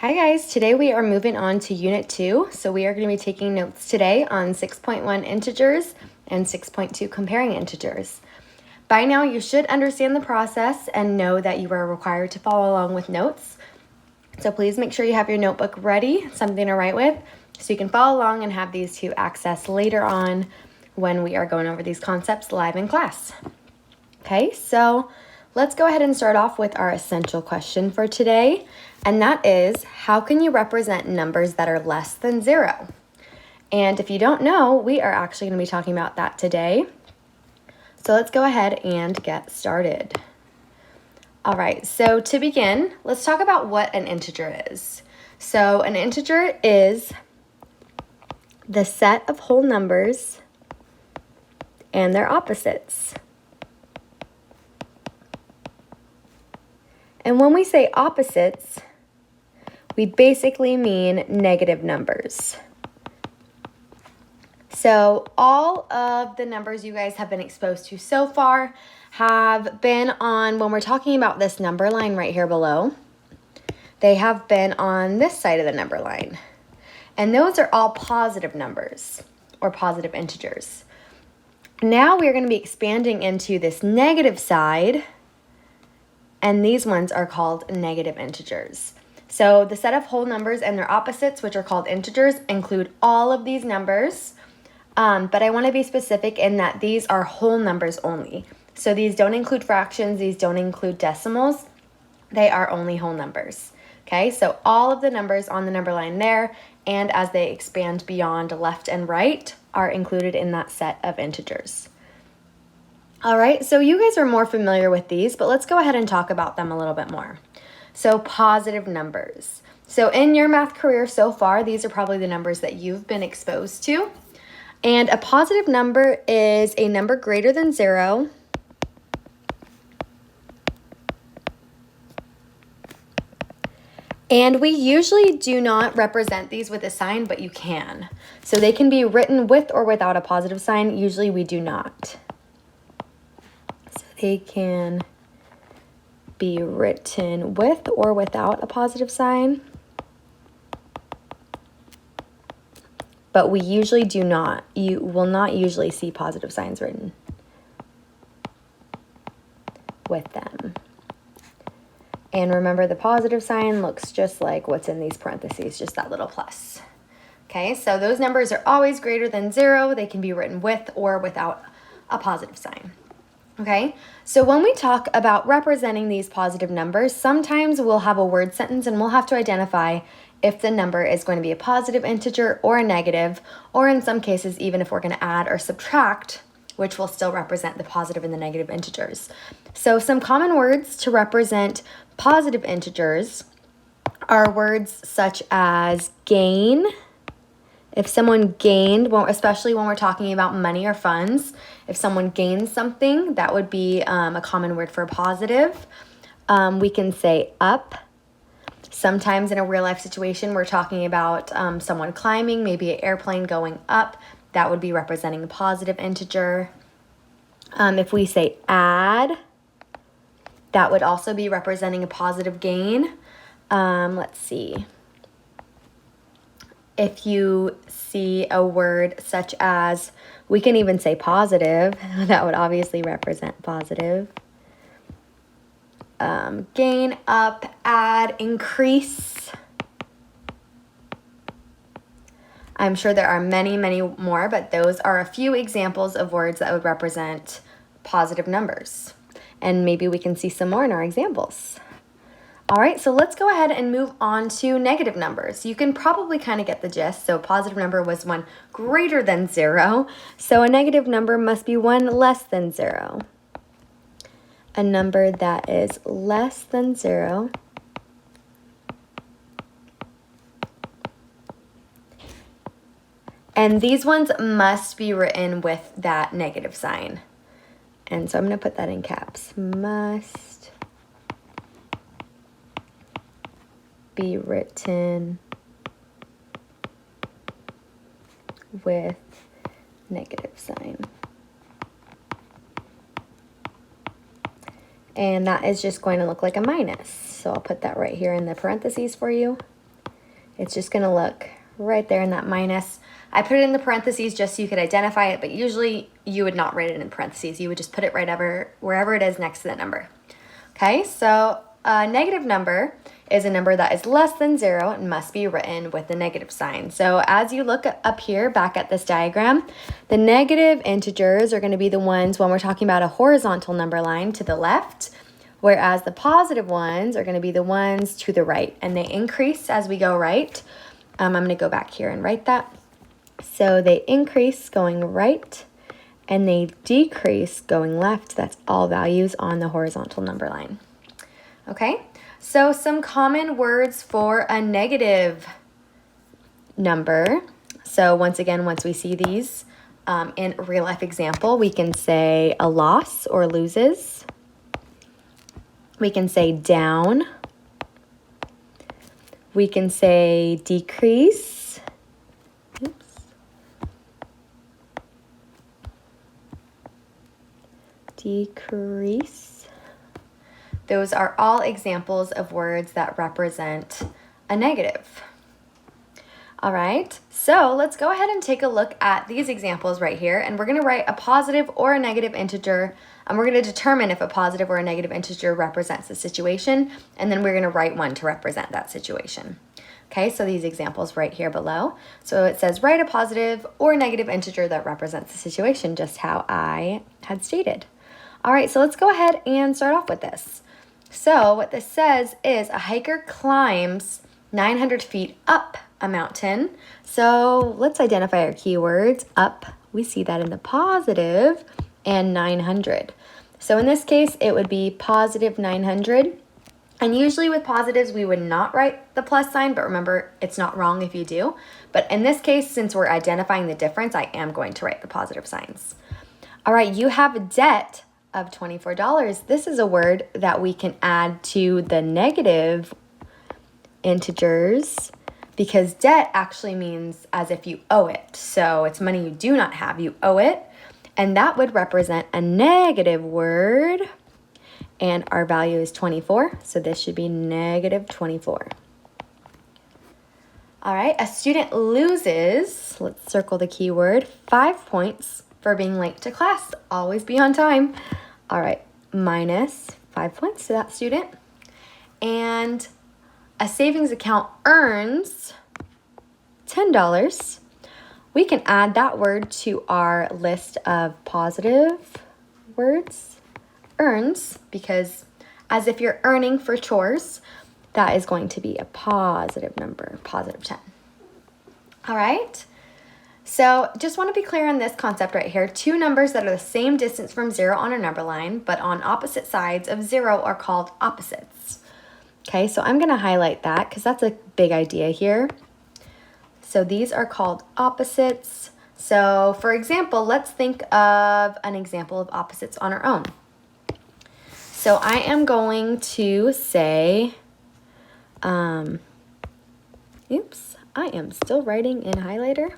Hi guys, today we are moving on to Unit 2. So we are going to be taking notes today on 6.1 integers and 6.2 comparing integers. By now you should understand the process and know that you are required to follow along with notes. So please make sure you have your notebook ready, something to write with, so you can follow along and have these to access later on when we are going over these concepts live in class. Okay, so let's go ahead and start off with our essential question for today. And that is, how can you represent numbers that are less than 0? And if you don't know, we are actually going to be talking about that today. So let's go ahead and get started. All right, so to begin, let's talk about what an integer is. So an integer is the set of whole numbers and their opposites. And when we say opposites, we basically mean negative numbers. So all of the numbers you guys have been exposed to so far have been on, when we're talking about this number line right here below, they have been on this side of the number line. And those are all positive numbers or positive integers. Now we're going to be expanding into this negative side, and these ones are called negative integers. So the set of whole numbers and their opposites, which are called integers, include all of these numbers. But I want to be specific in that these are whole numbers only. So these don't include fractions. These don't include decimals. They are only whole numbers. Okay, so all of the numbers on the number line there, and as they expand beyond left and right, are included in that set of integers. All right, so you guys are more familiar with these, but let's go ahead and talk about them a little bit more. So positive numbers. So in your math career so far, these are probably the numbers that you've been exposed to. And a positive number is a number greater than 0 and we usually do not represent these with a sign, but you can. So they can be written with or without a positive sign. Usually we do not. So they can be written with or without a positive sign. But we usually do not. You will not usually see positive signs written with them. And remember, the positive sign looks just like what's in these parentheses, just that little plus. Okay, so those numbers are always greater than 0. They can be written with or without a positive sign. Okay, so when we talk about representing these positive numbers, sometimes we'll have a word sentence and we'll have to identify if the number is going to be a positive integer or a negative, or in some cases, even if we're going to add or subtract, which will still represent the positive and the negative integers. So some common words to represent positive integers are words such as gain. If someone gained, well, especially when we're talking about money or funds, if someone gains something, that would be a common word for positive. We can say up. Sometimes in a real life situation, we're talking about someone climbing, maybe an airplane going up. That would be representing a positive integer. If we say add, that would also be representing a positive gain. Let's see. If you see a word such as, we can even say positive, that would obviously represent positive. Gain, up, add, increase. I'm sure there are many, many more, but those are a few examples of words that would represent positive numbers. And maybe we can see some more in our examples. All right, so let's go ahead and move on to negative numbers. You can probably kind of get the gist. So a positive number was one greater than 0. So a negative number must be one less than 0. A number that is less than 0 and these ones must be written with that negative sign. And so I'm going to put that in caps. Must be written with negative sign. And that is just going to look like a minus. So I'll put that right here in the parentheses for you. It's just going to look right there in that minus. I put it in the parentheses just so you could identify it, but usually you would not write it in parentheses. You would just put it wherever it is next to that number. Okay, so a negative number is a number that is less than 0 and must be written with the negative sign. So as you look up here back at this diagram, the negative integers are going to be the ones when we're talking about a horizontal number line to the left, whereas the positive ones are going to be the ones to the right, and they increase as we go right. I'm going to go back here and write that. So they increase going right, and they decrease going left. That's all values on the horizontal number line. Okay, so some common words for a negative number. So once again, once we see these in a real life example, we can say a loss or loses. We can say down. We can say decrease. Oops. Decrease. Those are all examples of words that represent a negative. All right, so let's go ahead and take a look at these examples right here, and we're going to write a positive or a negative integer, and we're going to determine if a positive or a negative integer represents the situation, and then we're going to write one to represent that situation. Okay, so these examples right here below. So it says write a positive or negative integer that represents the situation, just how I had stated. All right, so let's go ahead and start off with this. So what this says is a hiker climbs 900 feet up a mountain. So let's identify our keywords. Up, we see that in the positive, and 900. So in this case, it would be positive 900. And usually with positives, we would not write the plus sign, but remember, it's not wrong if you do. But in this case, since we're identifying the difference, I am going to write the positive signs. All right, you have a debt of $24. This is a word that we can add to the negative integers because debt actually means as if you owe it. So it's money you do not have, you owe it. And that would represent a negative word. And our value is 24. So this should be negative 24. All right, a student loses, let's circle the keyword, 5 points for being late to class. Always be on time. All right, minus 5 points to that student. And a savings account earns $10. We can add that word to our list of positive words, earns, because as if you're earning for chores, that is going to be a positive number, positive 10. All right. So just want to be clear on this concept right here. Two numbers that are the same distance from 0 on a number line, but on opposite sides of 0 are called opposites. Okay, so I'm going to highlight that because that's a big idea here. So these are called opposites. So for example, let's think of an example of opposites on our own. So I am going to say, oops, I am still writing in highlighter.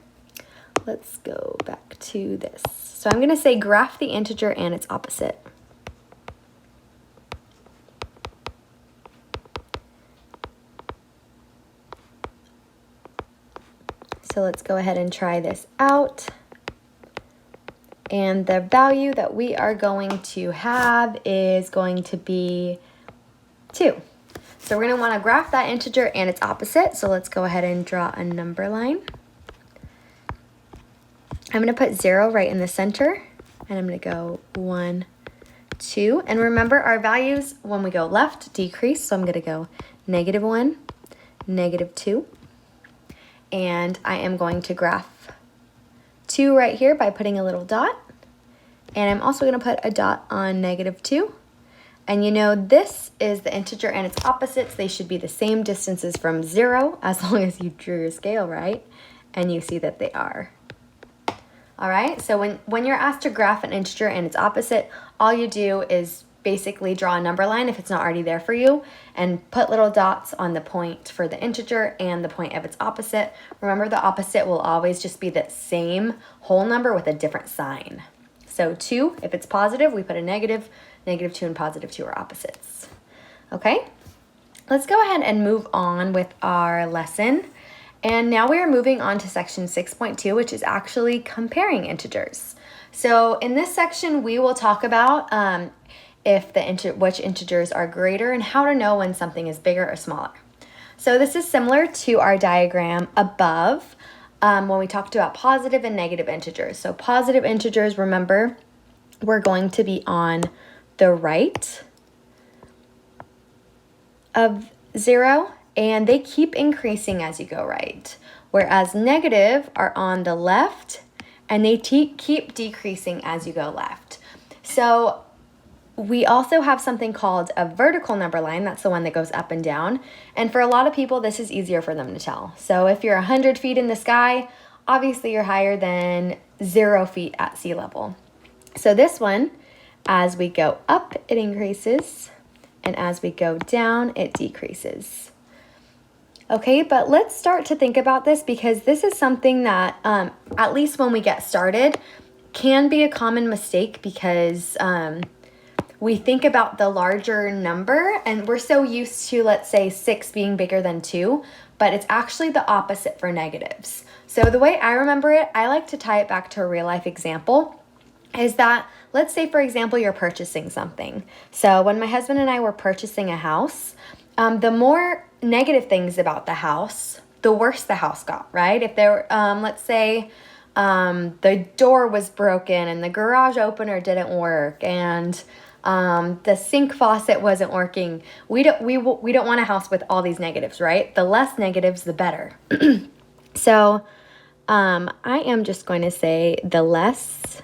Let's go back to this. So I'm going to say graph the integer and its opposite. So let's go ahead and try this out. And the value that we are going to have is going to be 2. So we're going to want to graph that integer and its opposite. So let's go ahead and draw a number line. I'm going to put 0 right in the center, and I'm going to go 1, 2. And remember, our values, when we go left, decrease. So I'm going to go -1, -2. And I am going to graph 2 right here by putting a little dot. And I'm also going to put a dot on -2. And you know, this is the integer and its opposites. They should be the same distances from 0 as long as you drew your scale right. And you see that they are. All right, so when you're asked to graph an integer and its opposite, all you do is basically draw a number line if it's not already there for you and put little dots on the point for the integer and the point of its opposite. Remember, the opposite will always just be the same whole number with a different sign. So 2, if it's positive, we put a negative, -2 and +2 are opposites. Okay, let's go ahead and move on with our lesson. And now we are moving on to section 6.2, which is actually comparing integers. So in this section, we will talk about which integers are greater and how to know when something is bigger or smaller. So this is similar to our diagram above when we talked about positive and negative integers. So positive integers, remember, we're going to be on the right of 0, and they keep increasing as you go right. Whereas negative are on the left, and they keep decreasing as you go left. So we also have something called a vertical number line. That's the one that goes up and down. And for a lot of people, this is easier for them to tell. So if you're 100 feet in the sky, obviously you're higher than 0 feet at sea level. So this one, as we go up, it increases. And as we go down, it decreases. Okay, but let's start to think about this because this is something that, at least when we get started, can be a common mistake because we think about the larger number and we're so used to, let's say, 6 being bigger than 2, but it's actually the opposite for negatives. So the way I remember it, I like to tie it back to a real life example, is that, let's say, for example, you're purchasing something. So when my husband and I were purchasing a house, the more negative things about the house, the worse the house got, right? If there, let's say, the door was broken and the garage opener didn't work and the sink faucet wasn't working, we don't want a house with all these negatives, right? The less negatives, the better. So I am just going to say the less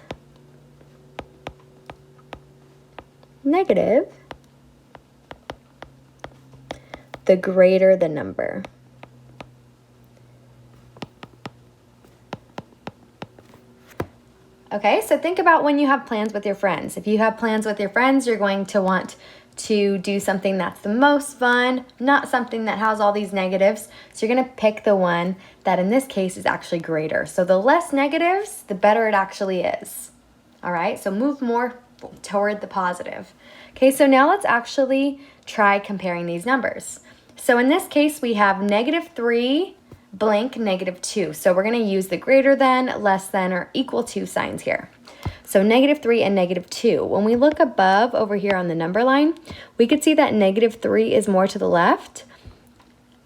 negative, the greater the number. Okay, so think about when you have plans with your friends. If you have plans with your friends, you're going to want to do something that's the most fun, not something that has all these negatives. So you're going to pick the one that in this case is actually greater. So the less negatives, the better it actually is. All right, so move more toward the positive. Okay, so now let's actually try comparing these numbers. So in this case, we have -3 blank -2. So we're going to use the greater than, less than, or equal to signs here. So -3 and -2. When we look above over here on the number line, we could see that -3 is more to the left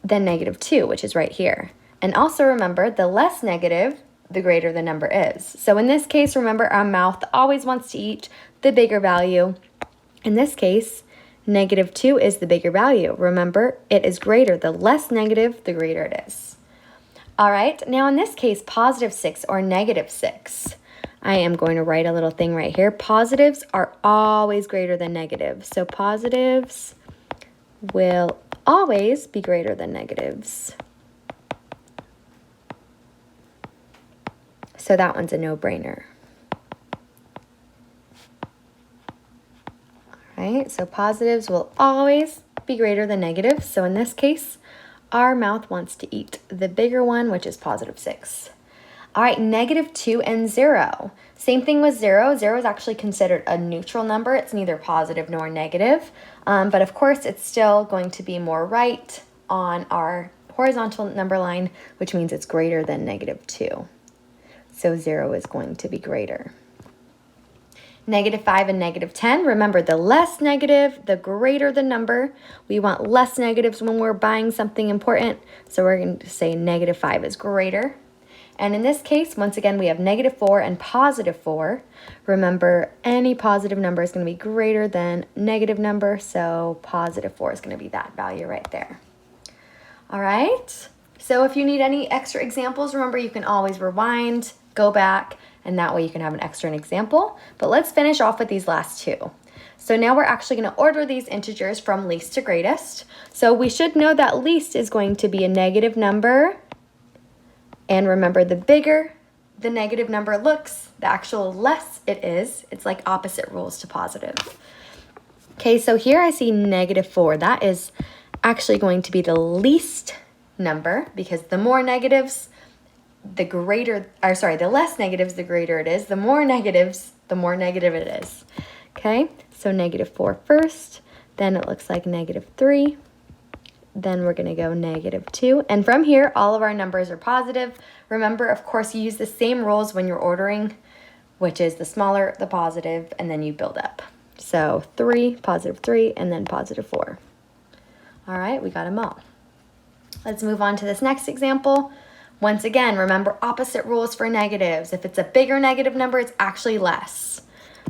than -2, which is right here. And also remember, the less negative, the greater the number is. So in this case, remember, our mouth always wants to eat the bigger value. In this case, -2 is the bigger value. Remember, it is greater. The less negative, the greater it is. All right, now in this case, +6 or -6. I am going to write a little thing right here. Positives are always greater than negatives. So positives will always be greater than negatives. So that one's a no-brainer. All right, so positives will always be greater than negatives. So in this case, our mouth wants to eat the bigger one, which is +6. All right, -2 and 0. Same thing with 0. 0 is actually considered a neutral number. It's neither positive nor negative. But of course, it's still going to be more right on our horizontal number line, which means it's greater than -2. So 0 is going to be greater. -5 and -10. Remember, the less negative, the greater the number. We want less negatives when we're buying something important. So we're going to say -5 is greater. And in this case, once again, we have -4 and +4. Remember, any positive number is going to be greater than negative number. So +4 is going to be that value right there. All right. So if you need any extra examples, remember, you can always rewind, go back, and that way you can have an extra example. But let's finish off with these last two. So now we're actually going to order these integers from least to greatest. So we should know that least is going to be a negative number. And remember, the bigger the negative number looks, the actual less it is. It's like opposite rules to positive. Okay, so here I see -4. That is actually going to be the least number because the more negatives, the less negatives, the greater it is. The more negatives, the more negative it is. Okay, so -4 first, then it looks like -3, then we're going to go -2. And from here, all of our numbers are positive. Remember, of course, you use the same rules when you're ordering, which is the smaller the positive, and then you build up. So 3, +3, and then +4. All right, we got them all. Let's move on to this next example. Once again, remember opposite rules for negatives. If it's a bigger negative number, it's actually less.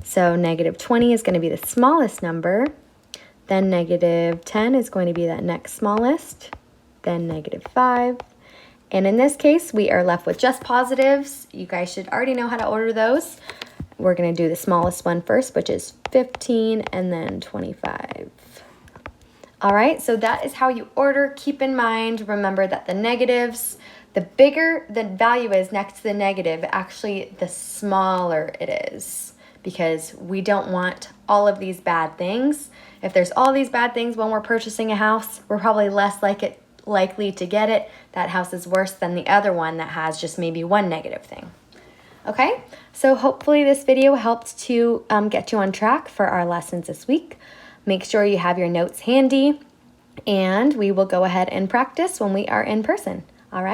So -20 is going to be the smallest number. Then -10 is going to be that next smallest. Then -5. And in this case, we are left with just positives. You guys should already know how to order those. We're going to do the smallest one first, which is 15, and then 25. All right, so that is how you order. Keep in mind, remember that the negatives, the bigger the value is next to the negative, actually the smaller it is, because we don't want all of these bad things. If there's all these bad things when we're purchasing a house, we're probably less likely to get it. That house is worse than the other one that has just maybe one negative thing. Okay, so hopefully this video helped to get you on track for our lessons this week. Make sure you have your notes handy, and we will go ahead and practice when we are in person. All right.